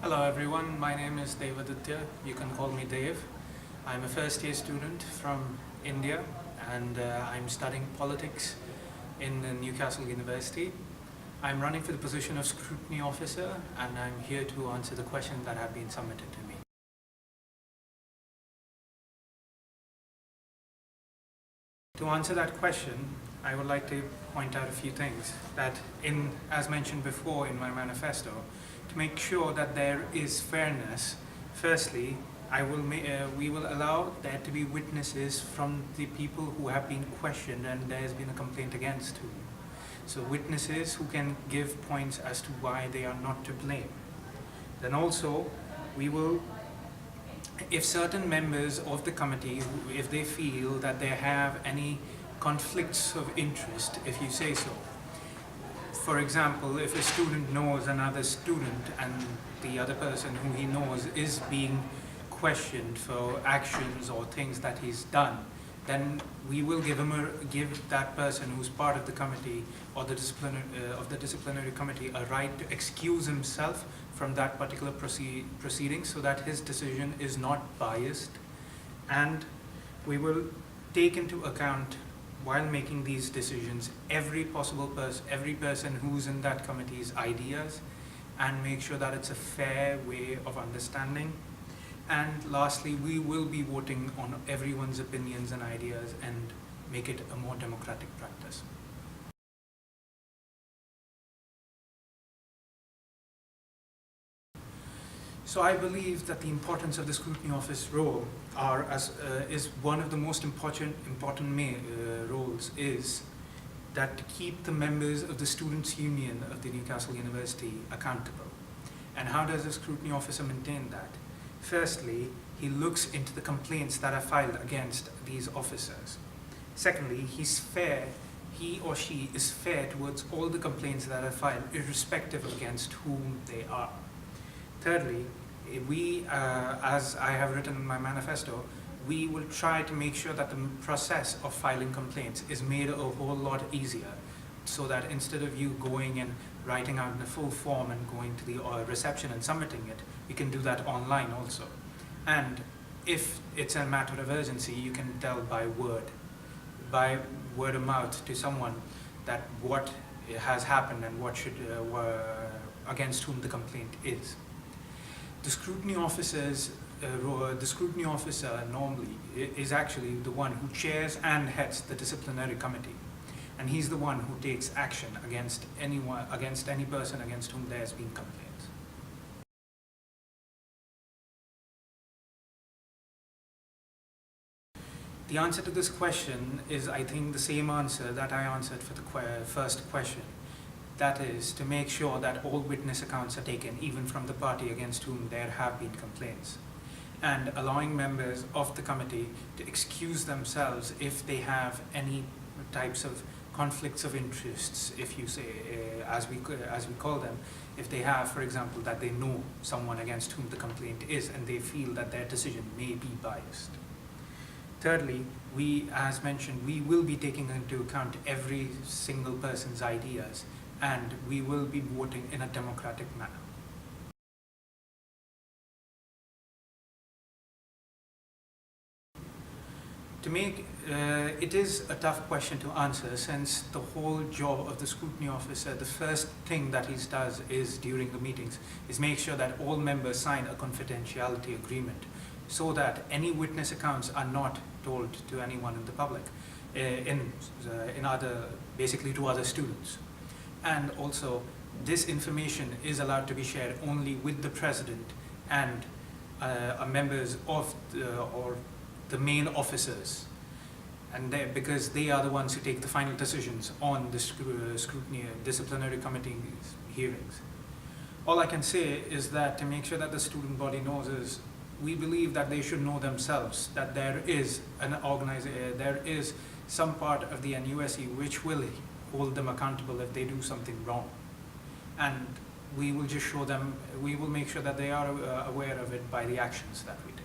Hello everyone, my name is Devaditya. You can call me Dev. I'm a first year student from India and I'm studying politics in Newcastle University. I'm running for the position of Scrutiny Officer and I'm here to answer the questions that have been submitted to me. To answer that question, I would like to point out a few things that, as mentioned before in my manifesto, to make sure that there is fairness, firstly, we will allow there to be witnesses from the people who have been questioned and there has been a complaint against whom. So witnesses who can give points as to why they are not to blame. Then also, we will, if certain members of the committee, if they feel that they have any conflicts of interest, if you say so. For example, if a student knows another student and the other person who he knows is being questioned for actions or things that he's done, then we will give that person who's part of the committee or the disciplinary committee a right to excuse himself from that particular proceeding so that his decision is not biased. And we will take into account, while making these decisions, every person who's in that committee's ideas and make sure that it's a fair way of understanding. And lastly, we will be voting on everyone's opinions and ideas and make it a more democratic practice. So I believe that the importance of the Scrutiny Office role is one of the most important roles is that to keep the members of the Students' Union of the Newcastle University accountable. And how does the Scrutiny Officer maintain that? Firstly, he looks into the complaints that are filed against these officers. Secondly, he or she is fair towards all the complaints that are filed, irrespective against whom they are. Thirdly, we, as I have written in my manifesto, we will try to make sure that the process of filing complaints is made a whole lot easier, so that instead of you going and writing out in a full form and going to the reception and submitting it, you can do that online also. And if it's a matter of urgency, you can tell by word of mouth to someone that what has happened and what should against whom the complaint is. The scrutiny officer normally is actually the one who chairs and heads the disciplinary committee, and he's the one who takes action against any person against whom there has been complaints. The answer to this question is, I think, the same answer that I answered for the first question. That is, to make sure that all witness accounts are taken, even from the party against whom there have been complaints, and allowing members of the committee to excuse themselves if they have any types of conflicts of interests, if you say, as we call them, if they have, for example, that they know someone against whom the complaint is and they feel that their decision may be biased. Thirdly, as mentioned, we will be taking into account every single person's ideas, and we will be voting in a democratic manner. It is a tough question to answer, since the whole job of the scrutiny officer, the first thing that he does is, during the meetings, is make sure that all members sign a confidentiality agreement, so that any witness accounts are not told to anyone in the public, basically to other students. And also, this information is allowed to be shared only with the president and members of the main officers, and because they are the ones who take the final decisions on the scrutiny disciplinary committee hearings. All I can say is that to make sure that the student body knows is, we believe that they should know themselves that there is some part of the NUSE which will hold them accountable if they do something wrong, and we will just show them, we will make sure that they are aware of it by the actions that we take.